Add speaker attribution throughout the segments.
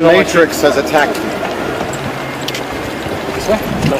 Speaker 1: Matrix has attacked me.
Speaker 2: This way? No.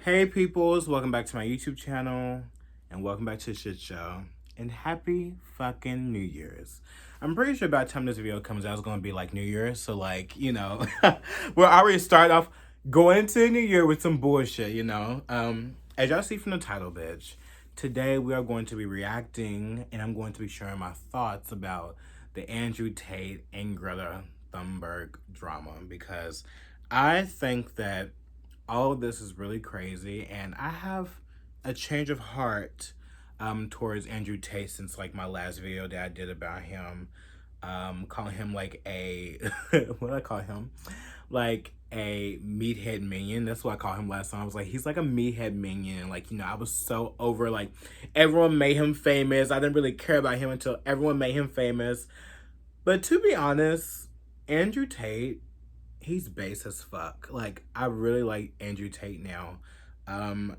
Speaker 3: Hey peoples, welcome back to my YouTube channel and welcome back to the shit show and happy fucking New Year's. I'm pretty sure by the time this video comes out it's gonna be like New Year's, so like, you know, we're already starting off going into the New Year with some bullshit, you know. As y'all see from the title, bitch, today we are going to be reacting and I'm going to be sharing my thoughts about the Andrew Tate and Greta Thunberg drama, because I think that all of this is really crazy, and I have a change of heart towards Andrew Tate since like my last video that I did about him, calling him like a what did I call him? Like a meathead minion. That's what I called him last time. I was like, he's like a meathead minion. Like, you know, I was so over, like, everyone made him famous. I didn't really care about him until everyone made him famous. But to be honest, Andrew Tate, he's base as fuck. Like, I really like Andrew Tate now.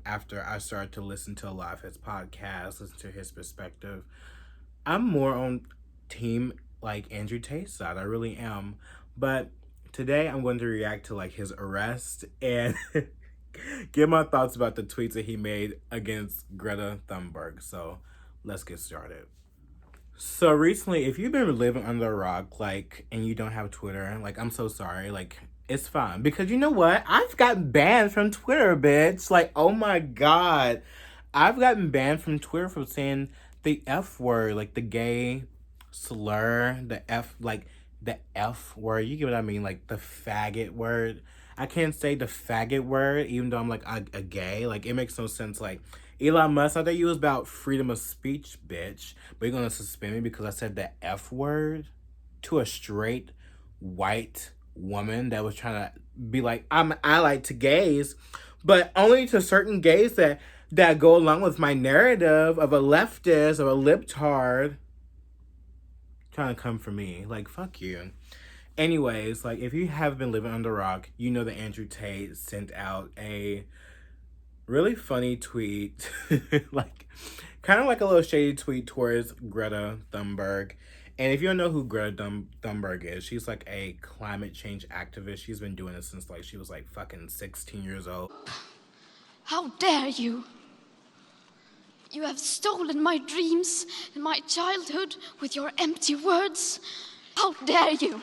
Speaker 3: After I started to listen to a lot of his podcasts, listen to his perspective, I'm more on team like Andrew Tate's side. I really am. But today I'm going to react to like his arrest and give my thoughts about the tweets that he made against Greta Thunberg. So let's get started. So recently, if you've been living under a rock, like, and you don't have Twitter, like, I'm so sorry, like, it's fine. Because you know what? I've gotten banned from Twitter, bitch. Like, oh my God. I've gotten banned from Twitter for saying the F word, like, the gay slur, the F, like, the F word. You get what I mean? Like, the faggot word. I can't say the faggot word, even though I'm, like, a gay. Like, it makes no sense, like, Elon Musk, I thought you was about freedom of speech, bitch. But you're gonna suspend me because I said the F word to a straight white woman that was trying to be like, I'm an ally to gays, but only to certain gays that go along with my narrative of a leftist, of a libtard, trying to come for me. Like, fuck you. Anyways, like, if you have been living under a rock, you know that Andrew Tate sent out a really funny tweet, like kind of like a little shady tweet towards Greta Thunberg. And if you don't know who Greta Thunberg is, she's like a climate change activist. She's been doing it since like she was like fucking 16 years old.
Speaker 4: How dare you? You have stolen my dreams and my childhood with your empty words. How dare you?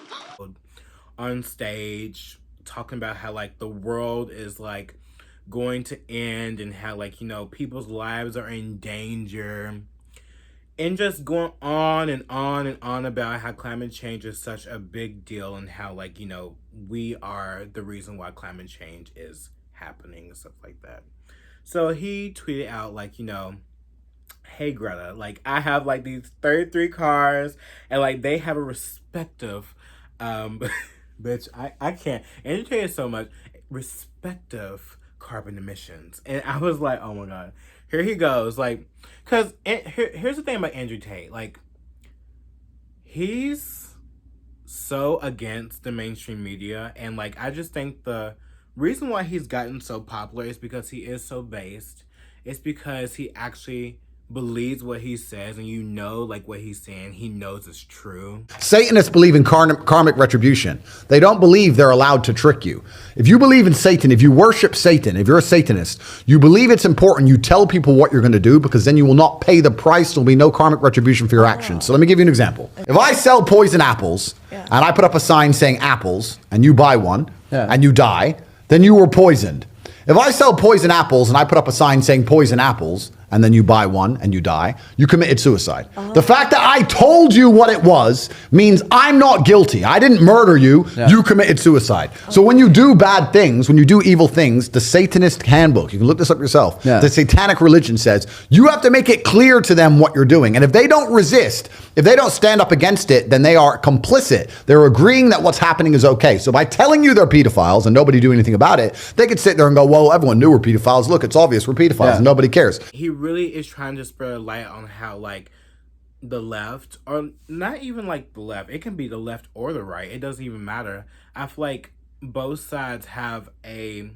Speaker 3: On stage, talking about how like the world is like going to end and how like, you know, people's lives are in danger, and just going on and on and on about how climate change is such a big deal and how like, you know, we are the reason why climate change is happening and stuff like that. So he tweeted out like, you know, hey Greta, like I have like these 33 cars and like they have a respective bitch, I can't entertain so much respective carbon emissions. And I was like, oh my God, here he goes. Like, because here's the thing about Andrew Tate. Like, he's so against the mainstream media. And like, I just think the reason why he's gotten so popular is because he is so based. It's because he actually believes what he says, and you know, like what he's saying, he knows it's true.
Speaker 5: Satanists believe in karmic retribution. They don't believe they're allowed to trick you. If you believe in Satan, if you worship Satan, if you're a Satanist, you believe it's important you tell people what you're going to do, because then you will not pay the price. There'll be no karmic retribution for your actions. So let me give you an example. If I sell poison apples and I put up a sign saying apples and you buy one and you die, then you were poisoned. If I sell poison apples and I put up a sign saying poison apples and then you buy one and you die, you committed suicide. The fact that I told you what it was means I'm not guilty. I didn't murder you. You committed suicide. So when you do bad things, when you do evil things, the Satanist handbook, you can look this up yourself, the satanic religion says you have to make it clear to them what you're doing. And if they don't resist, if they don't stand up against it, then they are complicit. They're agreeing that what's happening is okay. So by telling you they're pedophiles and nobody do anything about it, they could sit there and go, well, everyone knew we're pedophiles. Look, it's obvious we're pedophiles and nobody cares.
Speaker 3: He really is trying to spread a light on how like the left, or not even like the left, it can be the left or the right, it doesn't even matter. I feel like both sides have a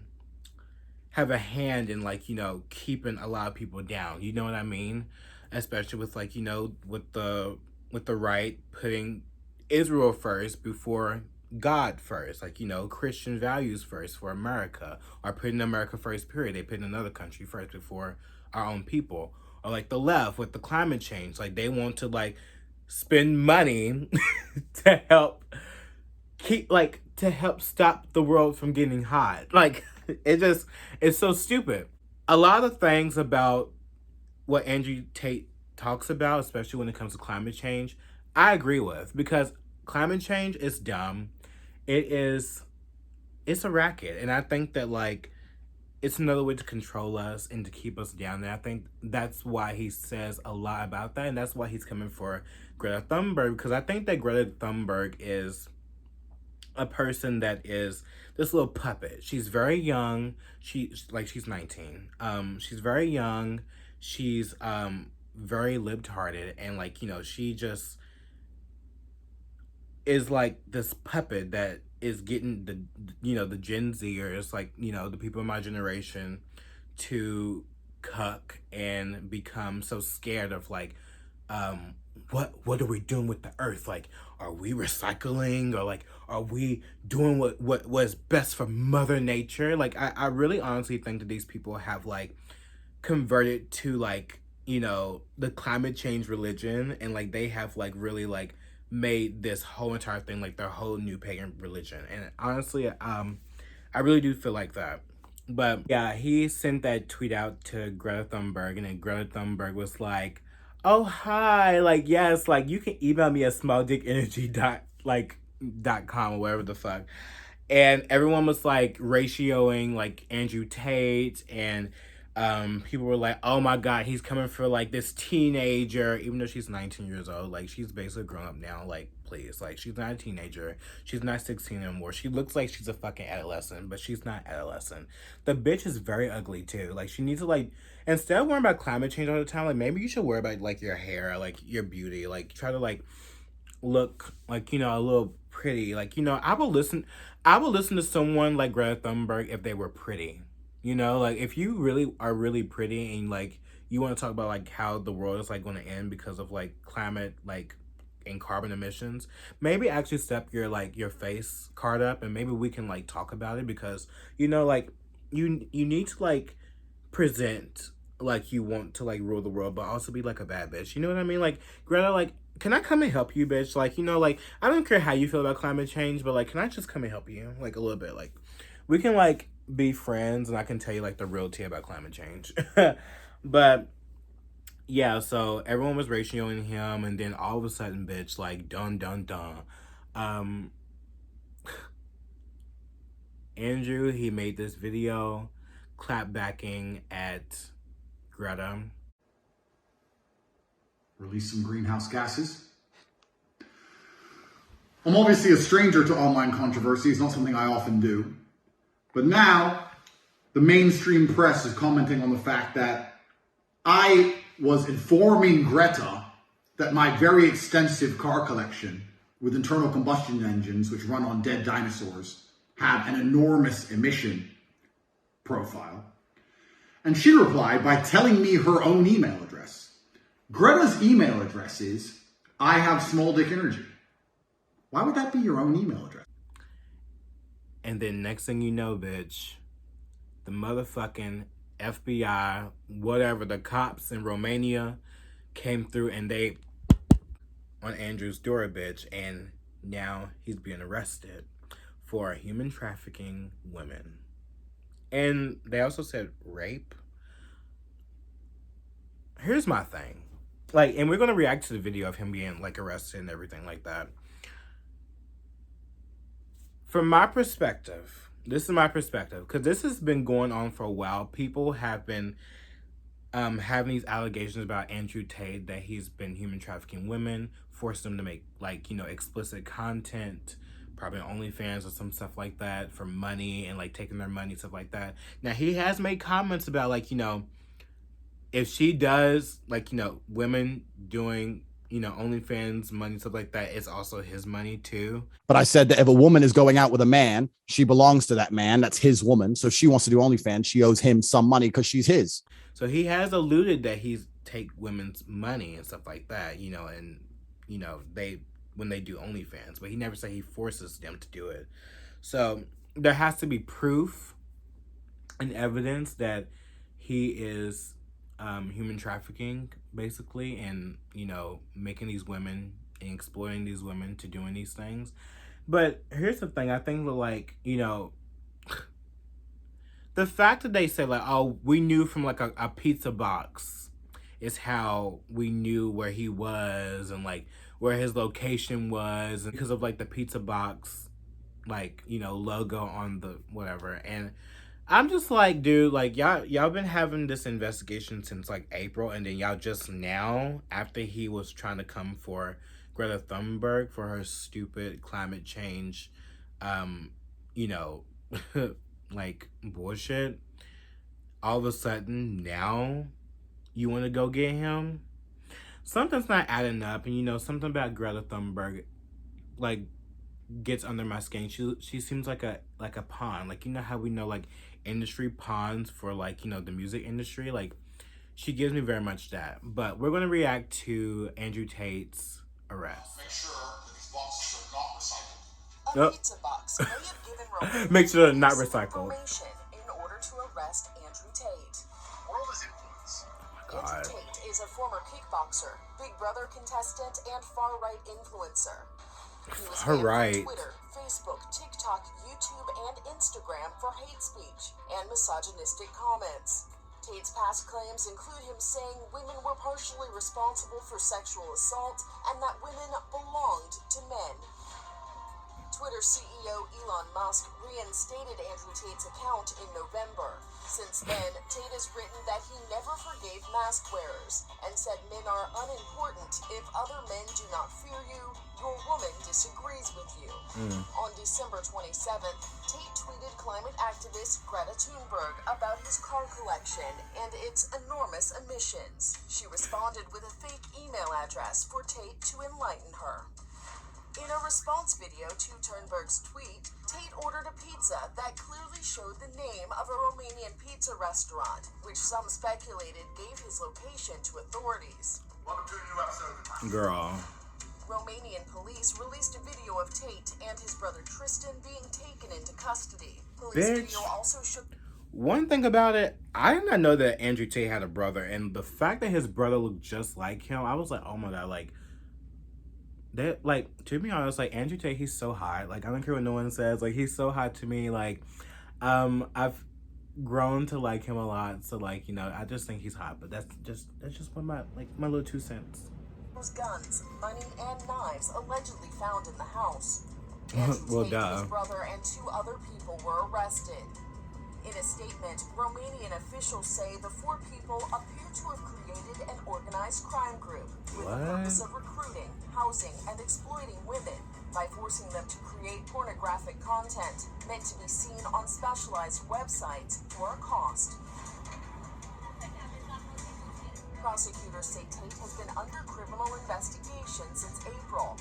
Speaker 3: hand in, like, keeping a lot of people down, you know what I mean? Especially with, like, with the right putting Israel first before God first, like, Christian values first for America, or putting America first, period. They put another country first before our own people. Or like the left with the climate change, like they want to like spend money to help to help stop the world from getting hot. Like it's so stupid. A lot of things about what Andrew Tate talks about, especially when it comes to climate change, I agree with, because climate change is dumb. It's a racket, and I think that like it's another way to control us and to keep us down. And I think that's why he says a lot about that, and that's why he's coming for Greta Thunberg, because I think that Greta Thunberg is a person that is this little puppet. She's very young. She's 19. She's very young. She's very libtarded, and like, she just is like this puppet that is getting the Gen Zers, like, the people in my generation, to cuck and become so scared of like, what are we doing with the earth? Like, are we recycling, or like, are we doing what was best for Mother Nature? Like, I really honestly think that these people have like converted to like, the climate change religion, and like they have like really like made this whole entire thing like their whole new pagan religion. And honestly, I really do feel like that. But yeah, he sent that tweet out to Greta Thunberg, and then Greta Thunberg was like, oh hi, like, yes, like you can email me at smalldickenergy.com or whatever the fuck. And everyone was like ratioing like Andrew Tate, and people were like, oh my god, he's coming for like this teenager, even though she's 19 years old. Like, she's basically grown up now. Like, please, like, she's not a teenager, she's not 16 anymore. She looks like she's a fucking adolescent, but she's not adolescent. The bitch is very ugly too. Like, she needs to like, instead of worrying about climate change all the time, like maybe you should worry about like your hair, like your beauty, like try to like look like, a little pretty. Like, I would listen to someone like Greta Thunberg if they were pretty. Like if you really are really pretty, and like you want to talk about like how the world is like going to end because of like climate, like, and carbon emissions, maybe actually step your face card up, and maybe we can like talk about it, because like you need to like present like you want to like rule the world, but also be like a bad bitch. You know what I mean? Like, Greta, like, can I come and help you, bitch? Like, like, I don't care how you feel about climate change, but like, can I just come and help you like a little bit? Like, we can like be friends, and I can tell you like the real tea about climate change. But yeah, so everyone was ratioing him, and then all of a sudden, bitch, like, dun dun dun, Andrew, he made this video clap backing at Greta.
Speaker 5: Release some greenhouse gases. I'm obviously a stranger to online controversy. It's not something I often do. But now, the mainstream press is commenting on the fact that I was informing Greta that my very extensive car collection with internal combustion engines, which run on dead dinosaurs, have an enormous emission profile. And she replied by telling me her own email address. Greta's email address is, I have small dick energy. Why would that be your own email address?
Speaker 3: And then next thing you know, bitch, the motherfucking FBI, whatever, the cops in Romania came through, and they on Andrew's door, bitch, and now he's being arrested for human trafficking women. And they also said rape. Here's my thing. Like, and we're going to react to the video of him being like arrested and everything like that. From my perspective, this is my perspective, because this has been going on for a while. People have been having these allegations about Andrew Tate, that he's been human trafficking women, forced them to make like, explicit content, probably on OnlyFans or some stuff like that, for money, and like taking their money, stuff like that. Now, he has made comments about like, if she does, like, women doing OnlyFans money, stuff like that, it's also his money too.
Speaker 5: But I said that if a woman is going out with a man, she belongs to that man. That's his woman. So if she wants to do OnlyFans, she owes him some money because she's his.
Speaker 3: So he has alluded that he's take women's money and stuff like that, and they when they do OnlyFans, but he never said he forces them to do it. So there has to be proof and evidence that he is human trafficking, basically, and making these women and exploiting these women to doing these things. But here's the thing: I think that, like, the fact that they said, like, oh, we knew from like a pizza box is how we knew where he was and like where his location was, and because of like the pizza box, like, logo on the whatever. And I'm just like, dude, like, y'all been having this investigation since like April, and then y'all just now, after he was trying to come for Greta Thunberg for her stupid climate change, like bullshit, all of a sudden now you want to go get him. Something's not adding up, and something about Greta Thunberg, like, gets under my skin. She seems like a pawn. Like, how we know, like, industry pawns for, like, the music industry. Like, she gives me very much that. But we're going to react to Andrew Tate's arrest.
Speaker 1: Make sure that these boxes are not recycled.
Speaker 2: A pizza box may have given Romanian
Speaker 3: Make sure they're not recycled.
Speaker 2: information in order to arrest Andrew Tate.
Speaker 1: World is influence.
Speaker 3: God.
Speaker 2: Andrew Tate is a former kickboxer, Big Brother contestant, and far-right influencer. He was banned
Speaker 3: Far-right.
Speaker 2: from Twitter, Facebook, TikTok, YouTube, and Instagram for hate speech and misogynistic comments. Tate's past claims include him saying women were partially responsible for sexual assault and that women belonged to men. Twitter CEO Elon Musk reinstated Andrew Tate's account in November. Since then, Tate has written that he never forgave mask wearers and said men are unimportant if other men do not fear you, your woman disagrees with you. On December 27th, Tate tweeted climate activist Greta Thunberg about his car collection and its enormous emissions. She responded with a fake email address for Tate to enlighten her. In a response video to Thunberg's tweet, Tate ordered a pizza that clearly showed the name of a Romanian pizza restaurant, which some speculated gave his location to authorities.
Speaker 1: Welcome to a new episode.
Speaker 3: Girl.
Speaker 2: Romanian police released a video of Tate and his brother Tristan being taken into custody. Police
Speaker 3: Bitch.
Speaker 2: video also showed
Speaker 3: One thing about it, I did not know that Andrew Tate had a brother, and the fact that his brother looked just like him, I was like, oh my god, like, that, like, to be honest, like, Andrew Tate, he's so hot. Like, I don't care what no one says, like, he's so hot to me. Like, I've grown to like him a lot, so, like, I just think he's hot. But that's just what my little 2 cents.
Speaker 2: guns, money, and knives allegedly found in the house.
Speaker 3: Well,
Speaker 2: Tate,
Speaker 3: duh.
Speaker 2: his brother, and 2 other people were arrested. In a statement, Romanian officials say the 4 people appear to have created an organized crime group with the purpose of recruiting, housing, and exploiting women by forcing them to create pornographic content meant to be seen on specialized websites for a cost. Prosecutors say Tate has been under criminal investigation since April.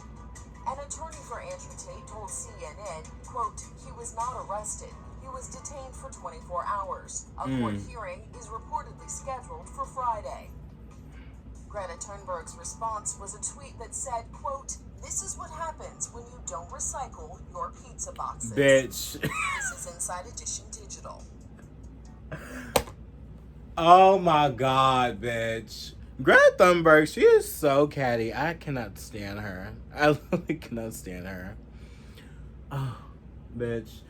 Speaker 2: An attorney for Andrew Tate told CNN, quote, he was not arrested. He was detained for 24 hours. A court hearing is reportedly scheduled for Friday. Greta Thunberg's response was a tweet that said, quote, this is what happens when you don't recycle your pizza boxes.
Speaker 3: Bitch.
Speaker 2: This is Inside Edition Digital.
Speaker 3: Oh my god, bitch. Greta Thunberg, she is so catty. I cannot stand her. I literally cannot stand her. Oh, bitch.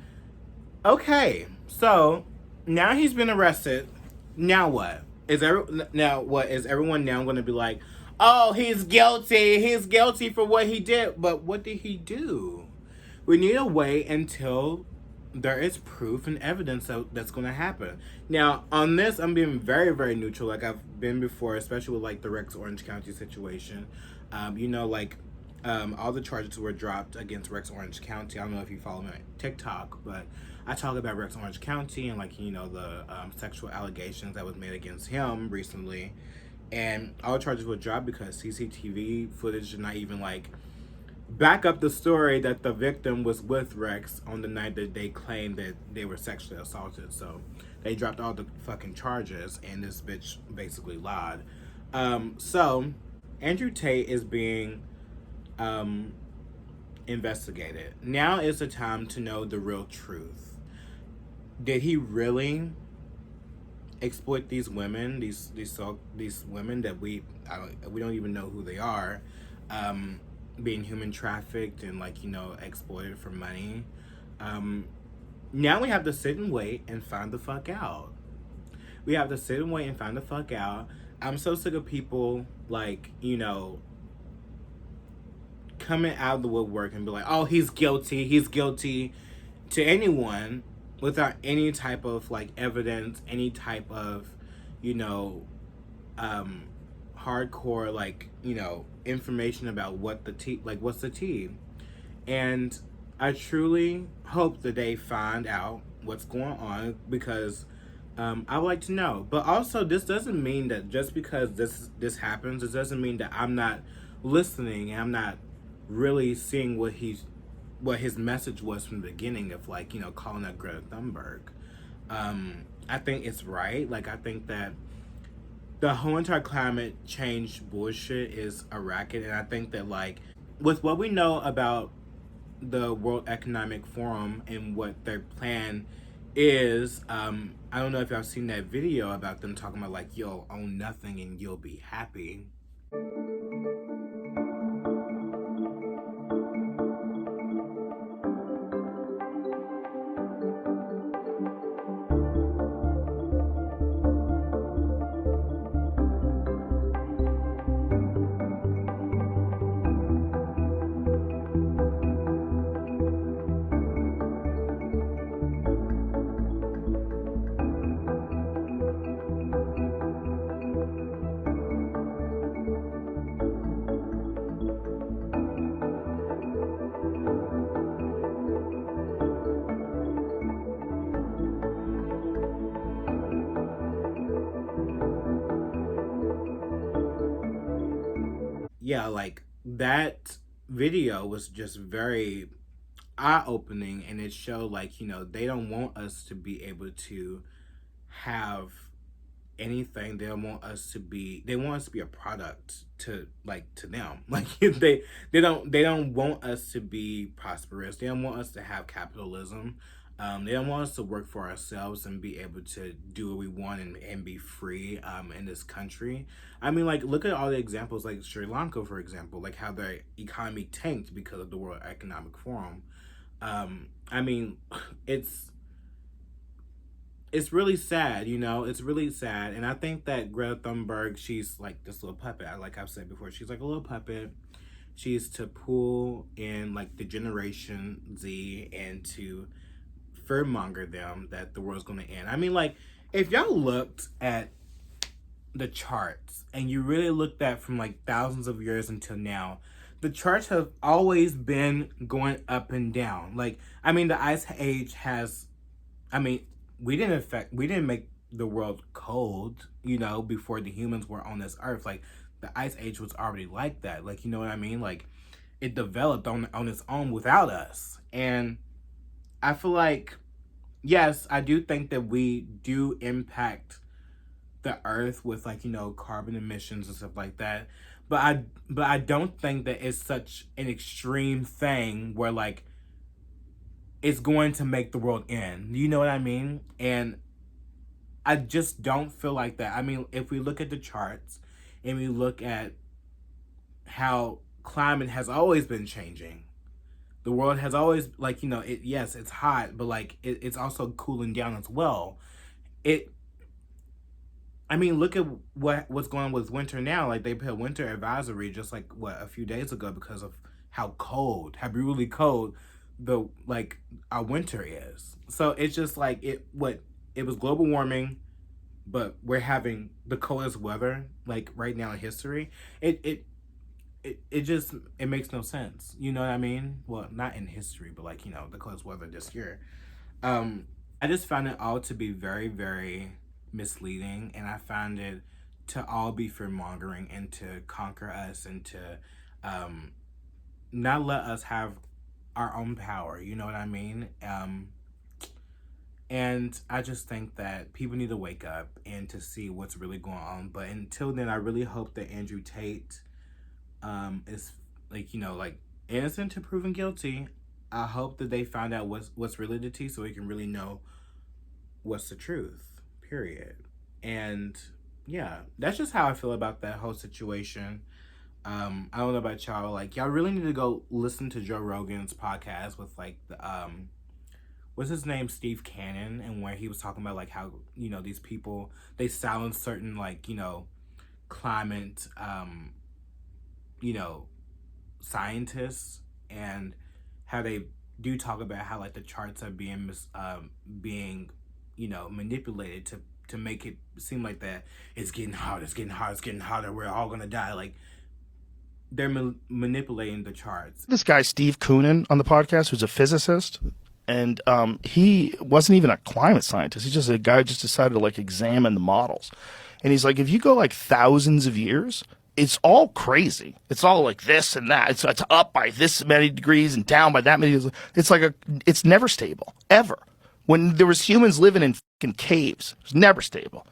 Speaker 3: Okay, so now he's been arrested. Now what? Is everyone now going to be like, oh, he's guilty. He's guilty for what he did. But what did he do? We need to wait until there is proof and evidence that's going to happen. Now, on this, I'm being very, very neutral, like I've been before, especially with like the Rex Orange County situation. All the charges were dropped against Rex Orange County. I don't know if you follow me on TikTok, but I talk about Rex Orange County and the sexual allegations that was made against him recently. And all charges were dropped because CCTV footage did not even like back up the story that the victim was with Rex on the night that they claimed that they were sexually assaulted. So they dropped all the fucking charges, and this bitch basically lied. So Andrew Tate is being investigated. Now is the time to know the real truth. Did he really exploit these women, these women that we don't even know who they are, being human trafficked and like, you know, exploited for money? Now we have to sit and wait and find the fuck out. We have to sit and wait and find the fuck out. I'm so sick of people like, you know, coming out of the woodwork and be like, oh, he's guilty to anyone without any type of like evidence, any type of, you know, hardcore like, you know, information about what the tea, like what's the tea. And I truly hope that they find out what's going on, because I would like to know. But also, this doesn't mean that just because this happens, it doesn't mean that I'm not listening and I'm not really seeing what his message was from the beginning of, like, you know, calling out Greta Thunberg. I think it's right. Like, I think that the whole entire climate change bullshit is a racket, and I think that, like, with what we know about the World Economic Forum and what their plan is, I don't know if y'all seen that video about them talking about like, you'll own nothing and you'll be happy. Yeah, like that video was just very eye-opening, and it showed, like, you know, they don't want us to be able to have anything. They don't want us to be, they want us to be a product to, like, to them. Like, they don't want us to be prosperous. They don't want us to have capitalism. They don't want us to work for ourselves and be able to do what we want and be free in this country. I mean, like, look at all the examples, like Sri Lanka, for example, like how their economy tanked because of the World Economic Forum. I mean, it's really sad, you know. It's really sad, and I think that Greta Thunberg, she's like this little puppet. Like I've said before, she's like a little puppet. She's to pull in like the Generation Z and to fearmonger them that the world's going to end. I mean, like, if y'all looked at the charts and you really looked at from like thousands of years until now, the charts have always been going up and down. Like, I mean, the Ice Age has, I mean, we didn't make the world cold, you know, before the humans were on this earth. Like, the Ice Age was already like that. Like, you know what I mean? Like, it developed on its own without us. And I feel like, yes, I do think that we do impact the earth with, like, you know, carbon emissions and stuff like that. But I don't think that it's such an extreme thing where, like, it's going to make the world end. You know what I mean? And I just don't feel like that. I mean, if we look at the charts and we look at how climate has always been changing, the world has always, like, you know, yes, it's hot, but like it's also cooling down as well. I mean, look at what's going on with winter now. Like, they put a winter advisory just like a few days ago because of how brutally cold our winter is. So it's just like it was global warming, but we're having the coldest weather like right now in history. It just makes no sense. You know what I mean? Well, not in history, but like, you know, the coldest weather this year. I just found it all to be very, very misleading, and I found it to all be fear-mongering and to conquer us and to not let us have our own power, you know what I mean? And I just think that people need to wake up and to see what's really going on. But until then, I really hope that Andrew Tate is innocent to proven guilty. I hope that they find out what's really the tea so we can really know what's the truth, period. And yeah, that's just how I feel about that whole situation. I don't know about y'all. Like, y'all really need to go listen to Joe Rogan's podcast with like the what's his name, Steve Cannon, and where he was talking about like how, you know, these people, they silence certain like, you know, climate scientists, and how they do talk about how like the charts are being manipulated to make it seem like that it's getting hot, it's getting hot, it's getting hotter, we're all gonna die. Like, they're manipulating the charts.
Speaker 6: This guy Steve Koonin on the podcast, who's a physicist, and he wasn't even a climate scientist. He's just a guy who just decided to like examine the models, and he's like, if you go like thousands of years, it's all crazy. It's all like this and that. It's up by this many degrees and down by that many. It's never stable, ever. When there was humans living in fucking caves, it was never stable.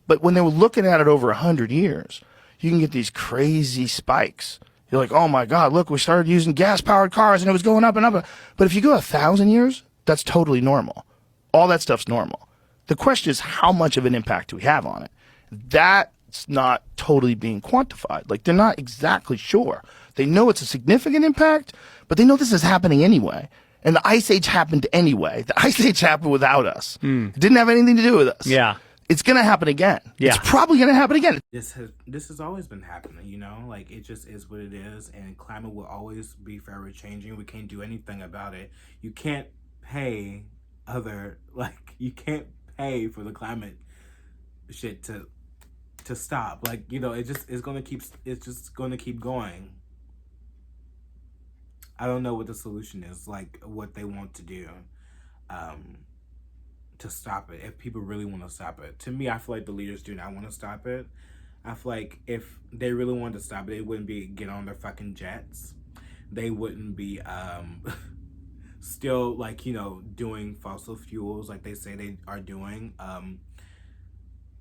Speaker 6: But when they were looking at it over 100 years, you can get these crazy spikes. You're like, oh my God, look, we started using gas-powered cars and it was going up and up. But if you go 1,000 years, that's totally normal. All that stuff's normal. The question is, how much of an impact do we have on it? That's not totally being quantified. Like, they're not exactly sure. They know it's a significant impact, but they know this is happening anyway. And the Ice Age happened anyway. The Ice Age happened without us. It didn't have anything to do with us.
Speaker 7: Yeah.
Speaker 6: It's going to happen again.
Speaker 7: Yeah.
Speaker 6: It's probably going to happen again.
Speaker 3: This has always been happening, you know? Like, it just is what it is, and climate will always be forever changing. We can't do anything about it. You can't pay you can't pay for the climate shit to stop. Like, you know, it's just going to keep going. I don't know what the solution is, like what they want to do to stop it, if people really want to stop it. To me, I feel like the leaders do not want to stop it. I feel like if they really wanted to stop it, they wouldn't be getting on their fucking jets. They wouldn't be still, like, you know, doing fossil fuels like they say they are doing,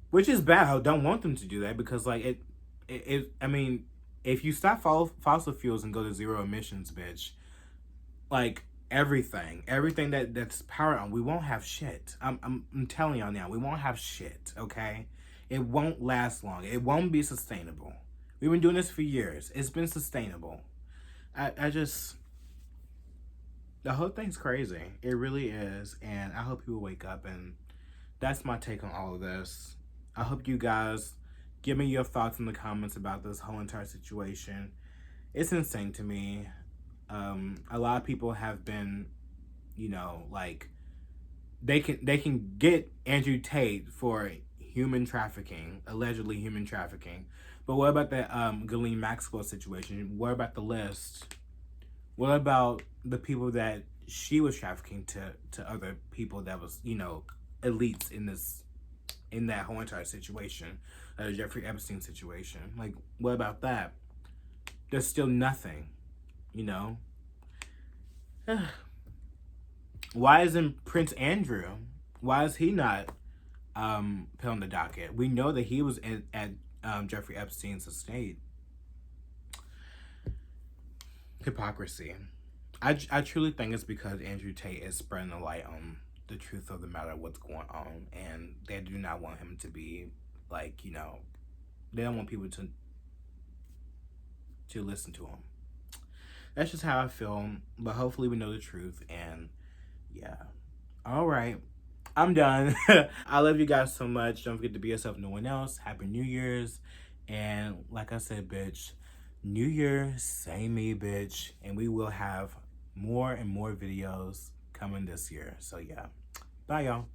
Speaker 3: which is bad. I don't want them to do that, because like I mean, if you stop fossil fuels and go to zero emissions, bitch, like everything that's powered on, we won't have shit. I'm telling y'all now, we won't have shit, okay? It won't last long. It won't be sustainable. We've been doing this for years. It's been sustainable. The whole thing's crazy. It really is, and I hope people wake up, and that's my take on all of this. I hope you guys give me your thoughts in the comments about this whole entire situation. It's insane to me. A lot of people have been, you know, like, they can get Andrew Tate for human trafficking, allegedly human trafficking. But what about that Ghislaine Maxwell situation? What about the list? What about the people that she was trafficking to other people that was, you know, elites in that whole entire situation, Jeffrey Epstein situation? Like, what about that? There's still nothing, you know? Why isn't Prince Andrew, why is he not put on the docket? We know that he was at Jeffrey Epstein's estate. Hypocrisy. I truly think it's because Andrew Tate is spreading the light on the truth of the matter, what's going on, and they do not want him to be, like, you know, they don't want people to listen to him. That's just how I feel, but hopefully we know the truth, and yeah. All right, I'm done. I love you guys so much. Don't forget to be yourself, no one else. Happy New Year's, and like I said, bitch, New Year, same me, bitch, and we will have more and more videos coming this year. So yeah, bye y'all.